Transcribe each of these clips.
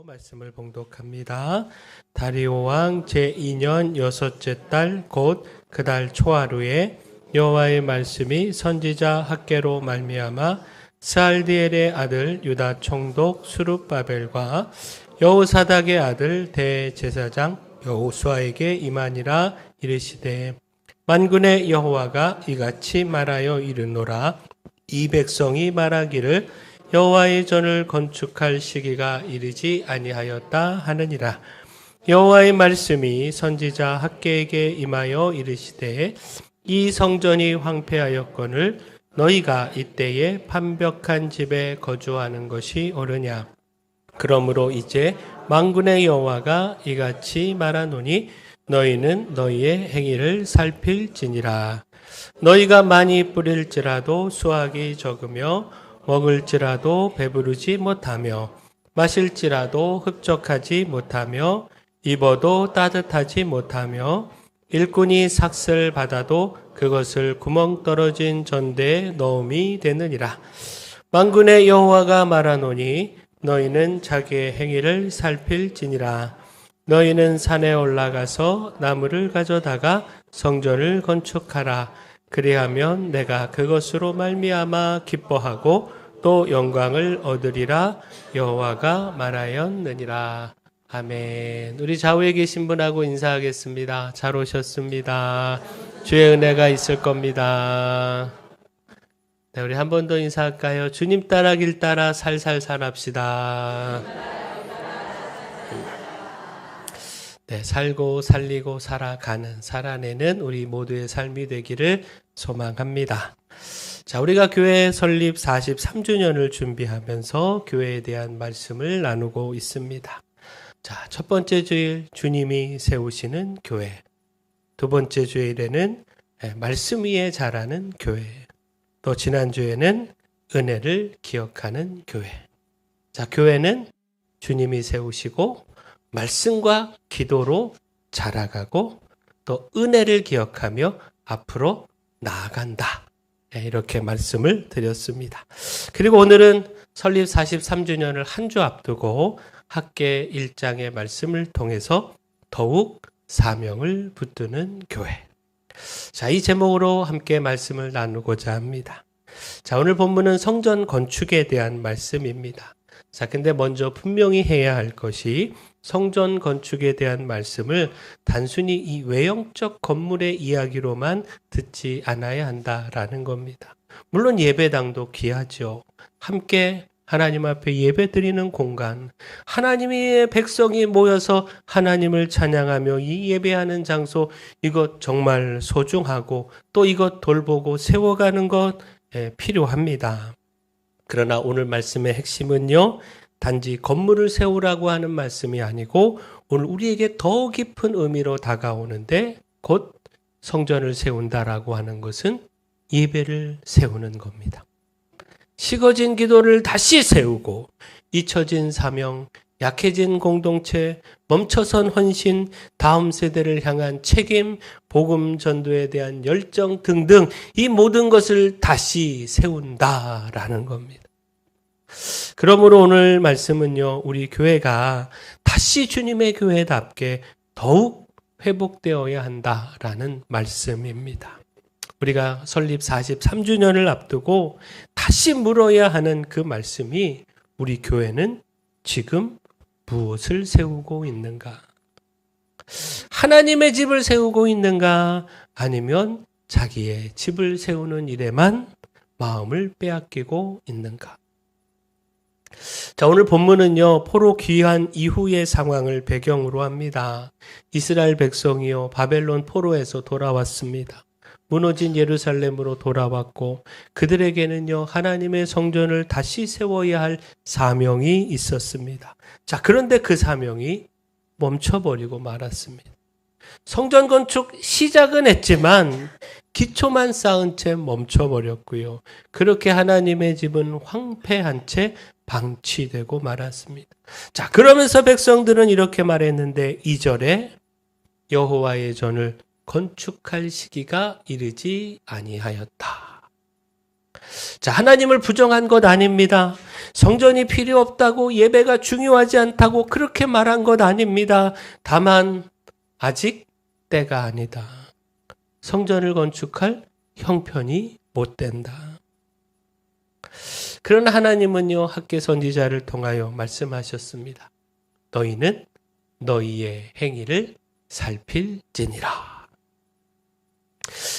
말씀을 봉독합니다. 다리오 왕 제2년 여섯째 달 곧 그 달 초하루에 여호와의 말씀이 선지자 학개로 말미암아 스알디엘의 아들 유다 총독 수룹바벨과 여호사닥의 아들 대제사장 여호수아에게 임하니라. 이르시되 만군의 여호와가 이같이 말하여 이르노라. 이 백성이 말하기를 여호와의 전을 건축할 시기가 이르지 아니하였다 하느니라. 여호와의 말씀이 선지자 학개에게 임하여 이르시되 이 성전이 황폐하였거늘 너희가 이때에 판벽한 집에 거주하는 것이 옳으냐. 그러므로 이제 만군의 여호와가 이같이 말하노니 너희는 너희의 행위를 살필지니라. 너희가 많이 뿌릴지라도 수확이 적으며 먹을지라도 배부르지 못하며 마실지라도 흡족하지 못하며 입어도 따뜻하지 못하며 일꾼이 삭슬 받아도 그것을 구멍 떨어진 전대에 넣음이 되느니라. 만군의 여호와가 말하노니 너희는 자기의 행위를 살필지니라. 너희는 산에 올라가서 나무를 가져다가 성전을 건축하라. 그리하면 내가 그것으로 말미암아 기뻐하고 또 영광을 얻으리라. 여호와가 말하였느니라. 아멘. 우리 좌우에 계신 분하고 인사하겠습니다. 잘 오셨습니다. 주의 은혜가 있을 겁니다. 네, 우리 한 번 더 인사할까요? 주님 따라 길 따라 살살 살합시다. 네, 살고 살리고 살아가는, 살아내는 우리 모두의 삶이 되기를 소망합니다. 자, 우리가 교회 설립 43주년을 준비하면서 교회에 대한 말씀을 나누고 있습니다. 자, 첫 번째 주일 주님이 세우시는 교회. 두 번째 주일에는 말씀 위에 자라는 교회. 또 지난 주에는 은혜를 기억하는 교회. 자, 교회는 주님이 세우시고 말씀과 기도로 자라가고 또 은혜를 기억하며 앞으로 나아간다. 이렇게 말씀을 드렸습니다. 그리고 오늘은 설립 43주년을 한 주 앞두고 학개 1장의 말씀을 통해서 더욱 사명을 붙드는 교회. 자, 이 제목으로 함께 말씀을 나누고자 합니다. 자, 오늘 본문은 성전 건축에 대한 말씀입니다. 자, 근데 먼저 분명히 해야 할 것이 성전 건축에 대한 말씀을 단순히 이 외형적 건물의 이야기로만 듣지 않아야 한다라는 겁니다. 물론 예배당도 귀하죠. 함께 하나님 앞에 예배 드리는 공간, 하나님의 백성이 모여서 하나님을 찬양하며 이 예배하는 장소, 이것 정말 소중하고 또 이것 돌보고 세워가는 것 필요합니다. 그러나 오늘 말씀의 핵심은요, 단지 건물을 세우라고 하는 말씀이 아니고 오늘 우리에게 더 깊은 의미로 다가오는데 곧 성전을 세운다라고 하는 것은 예배를 세우는 겁니다. 식어진 기도를 다시 세우고 잊혀진 사명, 약해진 공동체, 멈춰선 헌신, 다음 세대를 향한 책임, 복음 전도에 대한 열정 등등 이 모든 것을 다시 세운다라는 겁니다. 그러므로 오늘 말씀은요, 우리 교회가 다시 주님의 교회답게 더욱 회복되어야 한다라는 말씀입니다. 우리가 설립 43주년을 앞두고 다시 물어야 하는 그 말씀이 우리 교회는 지금 무엇을 세우고 있는가? 하나님의 집을 세우고 있는가? 아니면 자기의 집을 세우는 일에만 마음을 빼앗기고 있는가? 자, 오늘 본문은요, 포로 귀환 이후의 상황을 배경으로 합니다. 이스라엘 백성이요, 바벨론 포로에서 돌아왔습니다. 무너진 예루살렘으로 돌아왔고 그들에게는요, 하나님의 성전을 다시 세워야 할 사명이 있었습니다. 자, 그런데 그 사명이 멈춰버리고 말았습니다. 성전 건축 시작은 했지만 기초만 쌓은 채 멈춰버렸고요. 그렇게 하나님의 집은 황폐한 채 방치되고 말았습니다. 자, 그러면서 백성들은 이렇게 말했는데 2절에 여호와의 전을 건축할 시기가 이르지 아니하였다. 자, 하나님을 부정한 것 아닙니다. 성전이 필요 없다고, 예배가 중요하지 않다고 그렇게 말한 것 아닙니다. 다만 아직 때가 아니다. 성전을 건축할 형편이 못 된다. 그러나 하나님은요, 학개 선지자를 통하여 말씀하셨습니다. 너희는 너희의 행위를 살필지니라.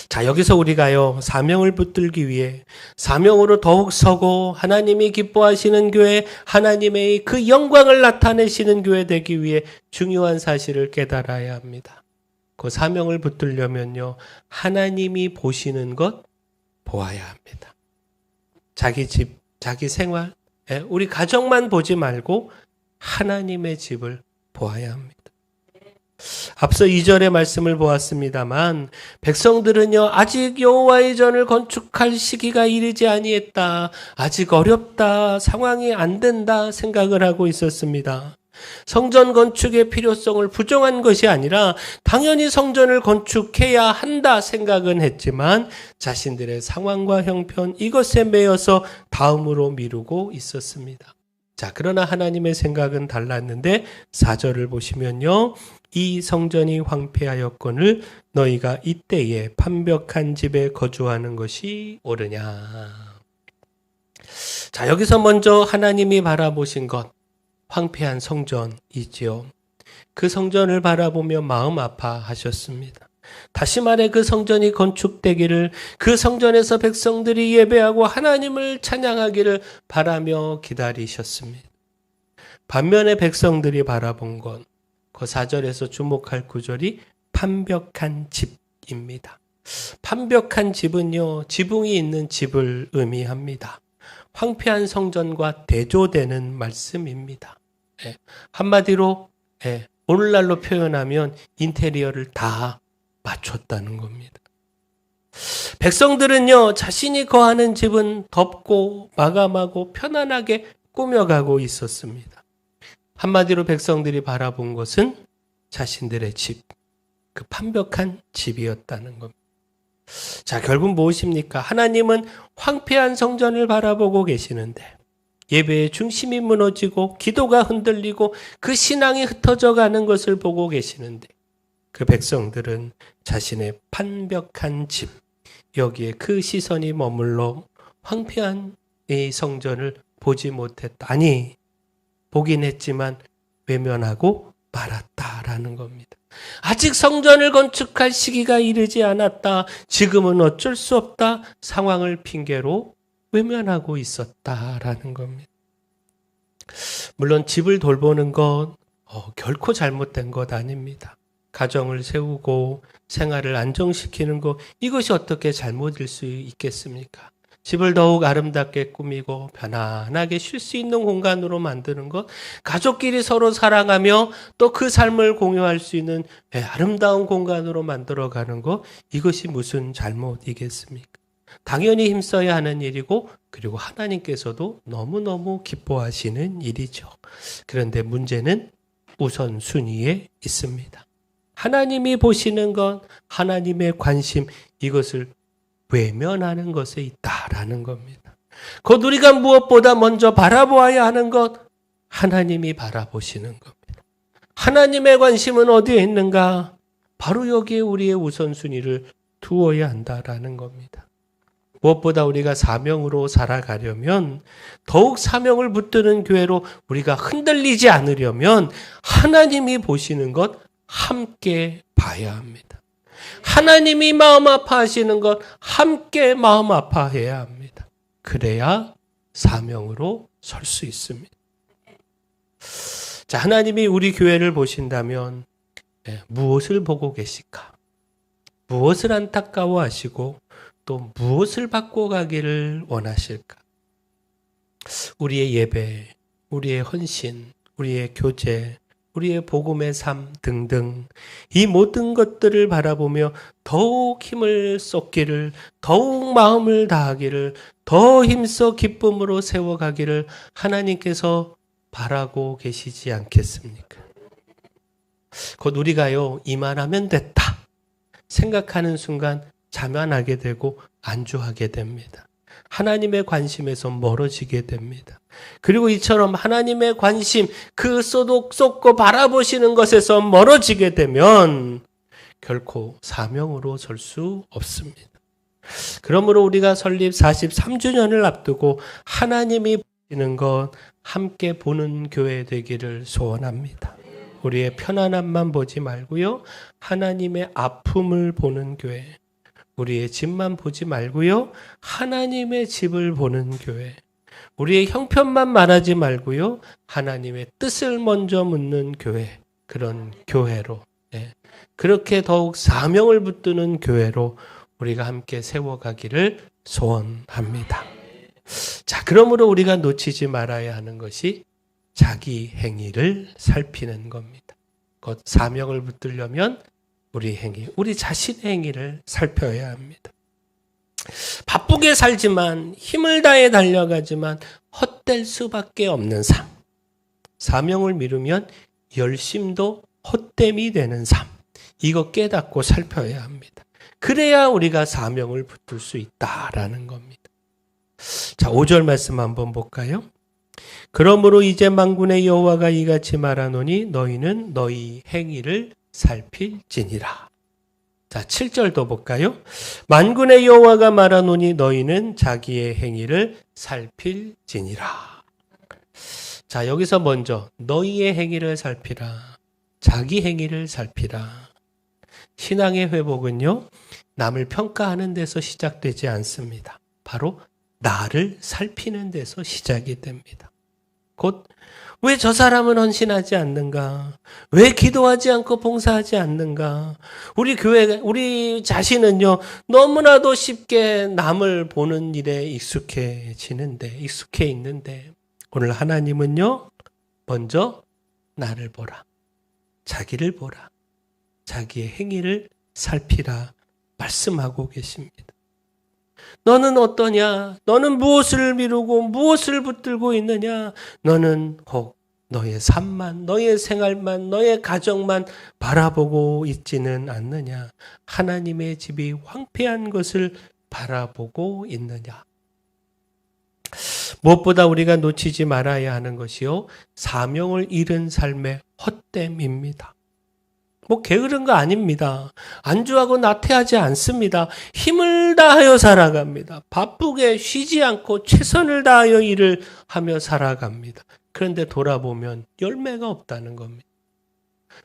자, 여기서 우리가요, 사명을 붙들기 위해 사명으로 더욱 서고 하나님이 기뻐하시는 교회, 하나님의 그 영광을 나타내시는 교회 되기 위해 중요한 사실을 깨달아야 합니다. 그 사명을 붙들려면요, 하나님이 보시는 것 보아야 합니다. 자기 집, 자기 생활, 우리 가정만 보지 말고 하나님의 집을 보아야 합니다. 앞서 2절의 말씀을 보았습니다만 백성들은요, 아직 여호와의 전을 건축할 시기가 이르지 아니했다, 아직 어렵다, 상황이 안 된다 생각을 하고 있었습니다. 성전 건축의 필요성을 부정한 것이 아니라 당연히 성전을 건축해야 한다 생각은 했지만 자신들의 상황과 형편, 이것에 매여서 다음으로 미루고 있었습니다. 자, 그러나 하나님의 생각은 달랐는데 4절을 보시면요, 이 성전이 황폐하였거늘 너희가 이때에 판벽한 집에 거주하는 것이 옳으냐. 자, 여기서 먼저 하나님이 바라보신 것, 황폐한 성전이지요. 그 성전을 바라보며 마음 아파하셨습니다. 다시 말해 그 성전이 건축되기를, 그 성전에서 백성들이 예배하고 하나님을 찬양하기를 바라며 기다리셨습니다. 반면에 백성들이 바라본 건 그 4절에서 주목할 구절이 판벽한 집입니다. 판벽한 집은요, 지붕이 있는 집을 의미합니다. 황폐한 성전과 대조되는 말씀입니다. 한마디로 오늘날로 표현하면 인테리어를 다 맞췄다는 겁니다. 백성들은요, 자신이 거하는 집은 덥고 마감하고 편안하게 꾸며가고 있었습니다. 한마디로 백성들이 바라본 것은 자신들의 집, 그 판벽한 집이었다는 겁니다. 자, 결국 무엇입니까? 하나님은 황폐한 성전을 바라보고 계시는데 예배의 중심이 무너지고 기도가 흔들리고 그 신앙이 흩어져 가는 것을 보고 계시는데 그 백성들은 자신의 판벽한 집, 여기에 그 시선이 머물러 황폐한 이 성전을 보지 못했다. 아니, 보긴 했지만 외면하고 말았다라는 겁니다. 아직 성전을 건축할 시기가 이르지 않았다. 지금은 어쩔 수 없다. 상황을 핑계로 외면하고 있었다라는 겁니다. 물론 집을 돌보는 건 결코 잘못된 것 아닙니다. 가정을 세우고 생활을 안정시키는 것, 이것이 어떻게 잘못일 수 있겠습니까? 집을 더욱 아름답게 꾸미고 편안하게 쉴 수 있는 공간으로 만드는 것, 가족끼리 서로 사랑하며 또 그 삶을 공유할 수 있는 아름다운 공간으로 만들어가는 것, 이것이 무슨 잘못이겠습니까? 당연히 힘써야 하는 일이고, 그리고 하나님께서도 너무너무 기뻐하시는 일이죠. 그런데 문제는 우선순위에 있습니다. 하나님이 보시는 것, 하나님의 관심, 이것을 외면하는 것에 있다라는 겁니다. 곧 우리가 무엇보다 먼저 바라보아야 하는 것, 하나님이 바라보시는 겁니다. 하나님의 관심은 어디에 있는가? 바로 여기에 우리의 우선순위를 두어야 한다라는 겁니다. 무엇보다 우리가 사명으로 살아가려면, 더욱 사명을 붙드는 교회로 우리가 흔들리지 않으려면 하나님이 보시는 것 함께 봐야 합니다. 하나님이 마음 아파하시는 것 함께 마음 아파해야 합니다. 그래야 사명으로 설 수 있습니다. 자, 하나님이 우리 교회를 보신다면 무엇을 보고 계실까? 무엇을 안타까워하시고 또 무엇을 바꿔가기를 원하실까? 우리의 예배, 우리의 헌신, 우리의 교제, 우리의 복음의 삶 등등 이 모든 것들을 바라보며 더욱 힘을 쏟기를, 더욱 마음을 다하기를, 더 힘써 기쁨으로 세워가기를 하나님께서 바라고 계시지 않겠습니까? 곧 우리가요, 이만하면 됐다 생각하는 순간 자만하게 되고 안주하게 됩니다. 하나님의 관심에서 멀어지게 됩니다. 그리고 이처럼 하나님의 관심, 그 쏟고 바라보시는 것에서 멀어지게 되면 결코 사명으로 설 수 없습니다. 그러므로 우리가 설립 43주년을 앞두고 하나님이 보시는 것 함께 보는 교회 되기를 소원합니다. 우리의 편안함만 보지 말고요. 하나님의 아픔을 보는 교회. 우리의 집만 보지 말고요. 하나님의 집을 보는 교회. 우리의 형편만 말하지 말고요. 하나님의 뜻을 먼저 묻는 교회. 그런 교회로. 그렇게 더욱 사명을 붙드는 교회로 우리가 함께 세워가기를 소원합니다. 자, 그러므로 우리가 놓치지 말아야 하는 것이 자기 행위를 살피는 겁니다. 곧 사명을 붙들려면 우리 행위, 우리 자신의 행위를 살펴야 합니다. 바쁘게 살지만 힘을 다해 달려가지만 헛될 수밖에 없는 삶. 사명을 미루면 열심도 헛됨이 되는 삶. 이거 깨닫고 살펴야 합니다. 그래야 우리가 사명을 붙들 수 있다라는 겁니다. 자, 5절 말씀 한번 볼까요? 그러므로 이제 만군의 여호와가 이같이 말하노니 너희는 너희 행위를 살필지니라. 자, 7절도 볼까요? 만군의 여호와가 말하노니 너희는 자기의 행위를 살필지니라. 자, 여기서 먼저 너희의 행위를 살피라. 자기 행위를 살피라. 신앙의 회복은요, 남을 평가하는 데서 시작되지 않습니다. 바로 나를 살피는 데서 시작이 됩니다. 곧 왜 저 사람은 헌신하지 않는가? 왜 기도하지 않고 봉사하지 않는가? 우리 교회, 우리 자신은요, 너무나도 쉽게 남을 보는 일에 익숙해 있는데, 오늘 하나님은요, 먼저 나를 보라. 자기를 보라. 자기의 행위를 살피라. 말씀하고 계십니다. 너는 어떠냐? 너는 무엇을 미루고 무엇을 붙들고 있느냐? 너는 혹 너의 삶만, 너의 생활만, 너의 가정만 바라보고 있지는 않느냐? 하나님의 집이 황폐한 것을 바라보고 있느냐? 무엇보다 우리가 놓치지 말아야 하는 것이요, 사명을 잃은 삶의 헛됨입니다. 뭐 게으른 거 아닙니다. 안주하고 나태하지 않습니다. 힘을 다하여 살아갑니다. 바쁘게 쉬지 않고 최선을 다하여 일을 하며 살아갑니다. 그런데 돌아보면 열매가 없다는 겁니다.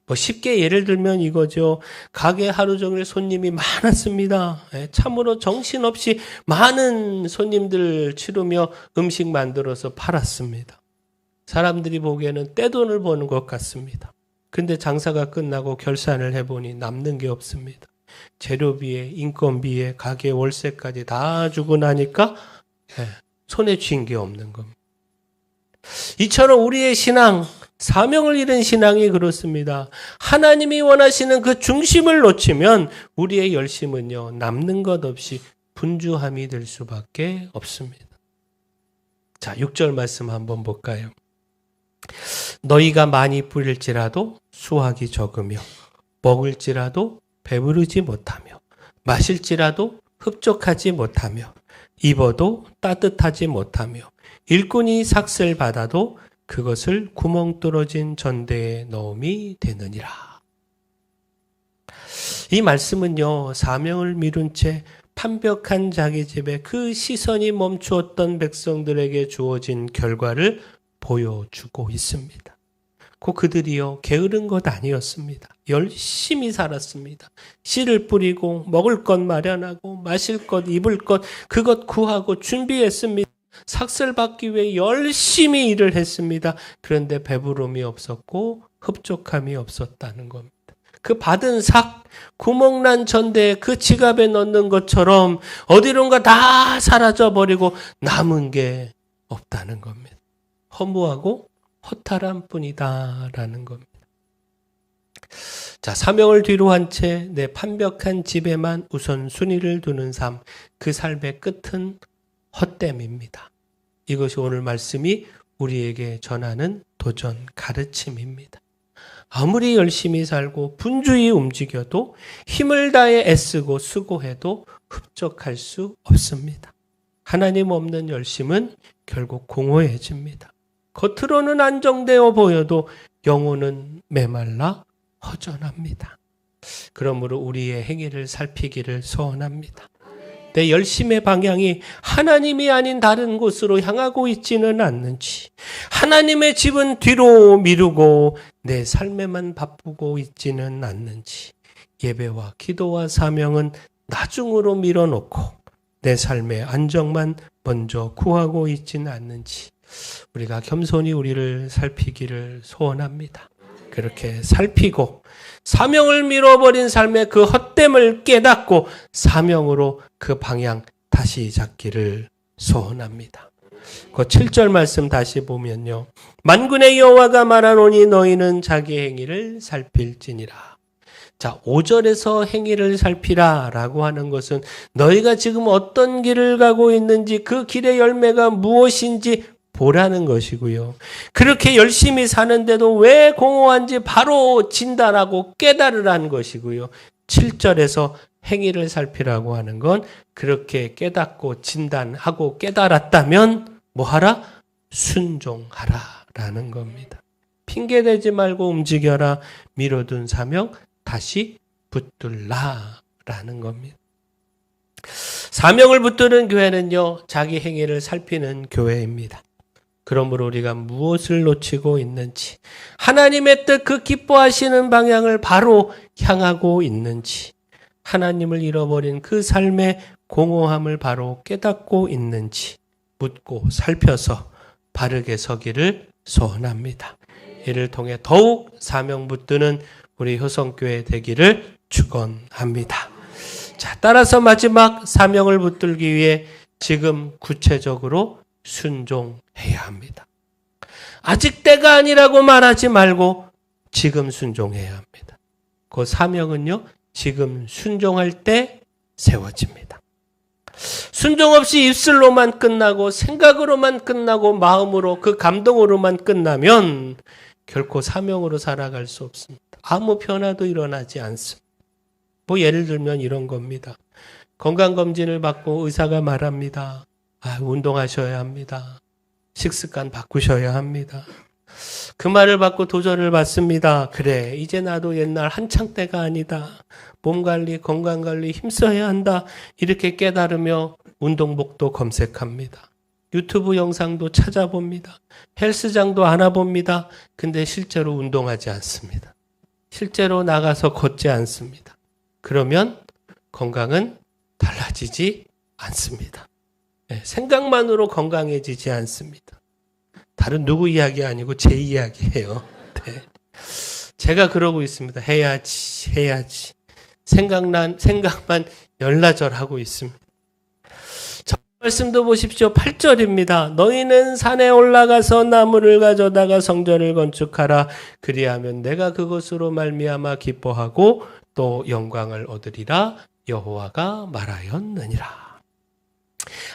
뭐 쉽게 예를 들면 이거죠. 가게 하루 종일 손님이 많았습니다. 참으로 정신없이 많은 손님들 치르며 음식 만들어서 팔았습니다. 사람들이 보기에는 떼돈을 버는 것 같습니다. 근데 장사가 끝나고 결산을 해보니 남는 게 없습니다. 재료비에 인건비에 가게 월세까지 다 주고 나니까 손에 쥔 게 없는 겁니다. 이처럼 우리의 신앙, 사명을 잃은 신앙이 그렇습니다. 하나님이 원하시는 그 중심을 놓치면 우리의 열심은요, 남는 것 없이 분주함이 될 수밖에 없습니다. 자, 6절 말씀 한번 볼까요? 너희가 많이 뿌릴지라도 수확이 적으며 먹을지라도 배부르지 못하며 마실지라도 흡족하지 못하며 입어도 따뜻하지 못하며 일꾼이 삭슬 받아도 그것을 구멍 뚫어진 전대에 넣음이 되느니라. 이 말씀은요, 사명을 미룬 채 판벽한 자기 집에 그 시선이 멈추었던 백성들에게 주어진 결과를 보여주고 있습니다. 그들이요, 게으른 것 아니었습니다. 열심히 살았습니다. 씨를 뿌리고 먹을 것 마련하고 마실 것 입을 것 그것 구하고 준비했습니다. 삭슬 받기 위해 열심히 일을 했습니다. 그런데 배부름이 없었고 흡족함이 없었다는 겁니다. 그 받은 삭, 구멍난 전대에 그 지갑에 넣는 것처럼 어디론가 다 사라져버리고 남은 게 없다는 겁니다. 허무하고 허탈한 뿐이다라는 겁니다. 자, 사명을 뒤로 한 채 내 판벽한 집에만 우선순위를 두는 삶, 그 삶의 끝은 헛됨입니다. 이것이 오늘 말씀이 우리에게 전하는 도전 가르침입니다. 아무리 열심히 살고 분주히 움직여도 힘을 다해 애쓰고 수고해도 흡족할 수 없습니다. 하나님 없는 열심은 결국 공허해집니다. 겉으로는 안정되어 보여도 영혼은 메말라 허전합니다. 그러므로 우리의 행위를 살피기를 소원합니다. 내 열심의 방향이 하나님이 아닌 다른 곳으로 향하고 있지는 않는지, 하나님의 집은 뒤로 미루고 내 삶에만 바쁘고 있지는 않는지, 예배와 기도와 사명은 나중으로 밀어놓고 내 삶의 안정만 먼저 구하고 있지는 않는지 우리가 겸손히 우리를 살피기를 소원합니다. 그렇게 살피고 사명을 밀어버린 삶의 그 헛됨을 깨닫고 사명으로 그 방향 다시 잡기를 소원합니다. 그 7절 말씀 다시 보면요. 만군의 여호와가 말하노니 너희는 자기 행위를 살필지니라. 자, 5절에서 행위를 살피라 라고 하는 것은 너희가 지금 어떤 길을 가고 있는지 그 길의 열매가 무엇인지 보라는 것이고요. 그렇게 열심히 사는데도 왜 공허한지 바로 진단하고 깨달으라는 것이고요. 7절에서 행위를 살피라고 하는 건 그렇게 깨닫고 진단하고 깨달았다면 뭐하라? 순종하라 라는 겁니다. 핑계대지 말고 움직여라. 미뤄둔 사명 다시 붙들라 라는 겁니다. 사명을 붙드는 교회는요, 자기 행위를 살피는 교회입니다. 그러므로 우리가 무엇을 놓치고 있는지, 하나님의 뜻 그 기뻐하시는 방향을 바로 향하고 있는지, 하나님을 잃어버린 그 삶의 공허함을 바로 깨닫고 있는지 묻고 살펴서 바르게 서기를 소원합니다. 이를 통해 더욱 사명 붙드는 우리 효성교회 되기를 축원합니다. 자, 따라서 마지막 사명을 붙들기 위해 지금 구체적으로 순종해야 합니다. 아직 때가 아니라고 말하지 말고 지금 순종해야 합니다. 그 사명은요, 지금 순종할 때 세워집니다. 순종 없이 입술로만 끝나고 생각으로만 끝나고 마음으로 그 감동으로만 끝나면 결코 사명으로 살아갈 수 없습니다. 아무 변화도 일어나지 않습니다. 뭐 예를 들면 이런 겁니다. 건강검진을 받고 의사가 말합니다. 운동하셔야 합니다. 식습관 바꾸셔야 합니다. 그 말을 받고 도전을 받습니다. 그래, 이제 나도 옛날 한창 때가 아니다. 몸관리, 건강관리 힘써야 한다. 이렇게 깨달으며 운동복도 검색합니다. 유튜브 영상도 찾아봅니다. 헬스장도 알아봅니다. 근데 실제로 운동하지 않습니다. 실제로 나가서 걷지 않습니다. 그러면 건강은 달라지지 않습니다. 생각만으로 건강해지지 않습니다. 다른 누구 이야기 아니고 제 이야기예요. 네. 제가 그러고 있습니다. 해야지. 생각만 열나절하고 있습니다. 저 말씀도 보십시오. 8절입니다. 너희는 산에 올라가서 나무를 가져다가 성전을 건축하라. 그리하면 내가 그것으로 말미암아 기뻐하고 또 영광을 얻으리라. 여호와가 말하였느니라.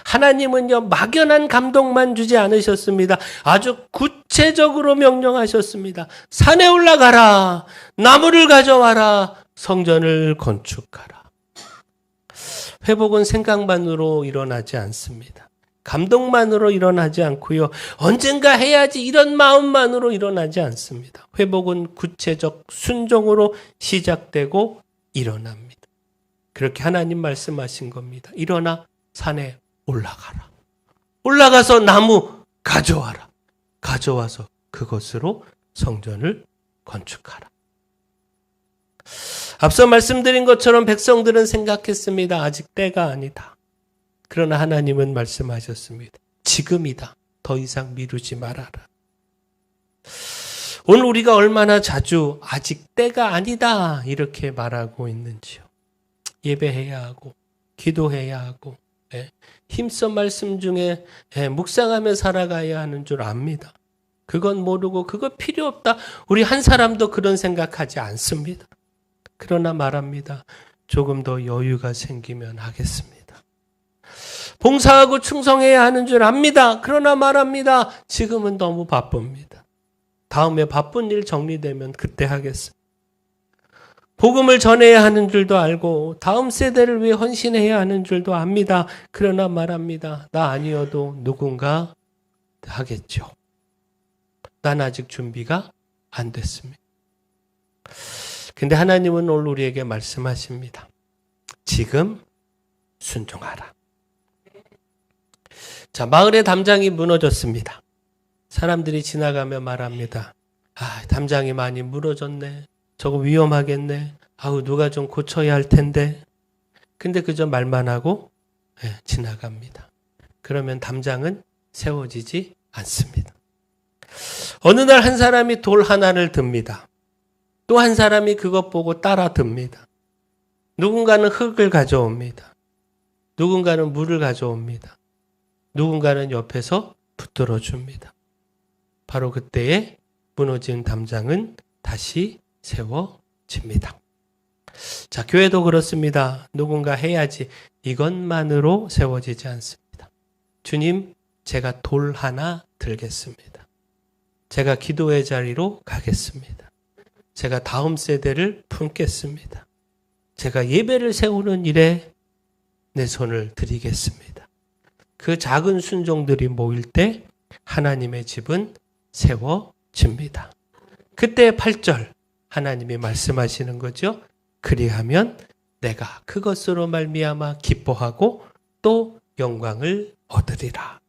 하나님은요, 막연한 감동만 주지 않으셨습니다. 아주 구체적으로 명령하셨습니다. 산에 올라가라. 나무를 가져와라. 성전을 건축하라. 회복은 생각만으로 일어나지 않습니다. 감동만으로 일어나지 않고요. 언젠가 해야지 이런 마음만으로 일어나지 않습니다. 회복은 구체적 순종으로 시작되고 일어납니다. 그렇게 하나님 말씀하신 겁니다. 일어나 산에 올라가라. 올라가서 나무 가져와라. 가져와서 그것으로 성전을 건축하라. 앞서 말씀드린 것처럼 백성들은 생각했습니다. 아직 때가 아니다. 그러나 하나님은 말씀하셨습니다. 지금이다. 더 이상 미루지 말아라. 오늘 우리가 얼마나 자주 아직 때가 아니다 이렇게 말하고 있는지요. 예배해야 하고 기도해야 하고 힘써 말씀 중에 묵상하며 살아가야 하는 줄 압니다. 그건 모르고 그거 필요 없다. 우리 한 사람도 그런 생각하지 않습니다. 그러나 말합니다. 조금 더 여유가 생기면 하겠습니다. 봉사하고 충성해야 하는 줄 압니다. 그러나 말합니다. 지금은 너무 바쁩니다. 다음에 바쁜 일 정리되면 그때 하겠습니다. 복음을 전해야 하는 줄도 알고 다음 세대를 위해 헌신해야 하는 줄도 압니다. 그러나 말합니다. 나 아니어도 누군가 하겠죠. 난 아직 준비가 안 됐습니다. 근데 하나님은 오늘 우리에게 말씀하십니다. 지금 순종하라. 자, 마을의 담장이 무너졌습니다. 사람들이 지나가며 말합니다. 아, 담장이 많이 무너졌네. 저거 위험하겠네. 아우, 누가 좀 고쳐야 할 텐데. 근데 그저 말만 하고 지나갑니다. 그러면 담장은 세워지지 않습니다. 어느 날 한 사람이 돌 하나를 듭니다. 또 한 사람이 그것 보고 따라 듭니다. 누군가는 흙을 가져옵니다. 누군가는 물을 가져옵니다. 누군가는 옆에서 붙들어 줍니다. 바로 그때에 무너진 담장은 다시 세워집니다. 자, 교회도 그렇습니다. 누군가 해야지 이것만으로 세워지지 않습니다. 주님, 제가 돌 하나 들겠습니다. 제가 기도의 자리로 가겠습니다. 제가 다음 세대를 품겠습니다. 제가 예배를 세우는 일에 내 손을 드리겠습니다. 그 작은 순종들이 모일 때 하나님의 집은 세워집니다. 그때 8절 하나님이 말씀하시는 거죠. 그리하면 내가 그것으로 말미암아 기뻐하고 또 영광을 얻으리라.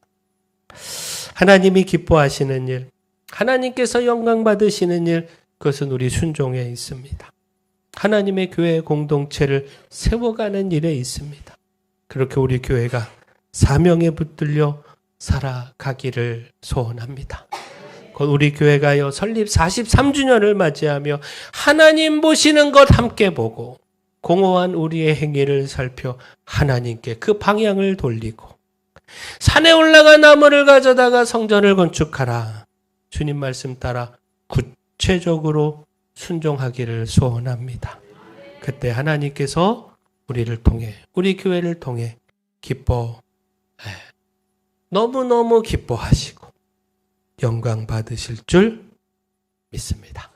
하나님이 기뻐하시는 일, 하나님께서 영광 받으시는 일, 그것은 우리 순종에 있습니다. 하나님의 교회 공동체를 세워가는 일에 있습니다. 그렇게 우리 교회가 사명에 붙들려 살아가기를 소원합니다. 곧 우리 교회가요 설립 43주년을 맞이하며 하나님 보시는 것 함께 보고 공허한 우리의 행위를 살펴 하나님께 그 방향을 돌리고 산에 올라가 나무를 가져다가 성전을 건축하라. 주님 말씀 따라 구체적으로 순종하기를 소원합니다. 그때 하나님께서 우리를 통해, 우리 교회를 통해 너무너무 기뻐하시고 영광 받으실 줄 믿습니다.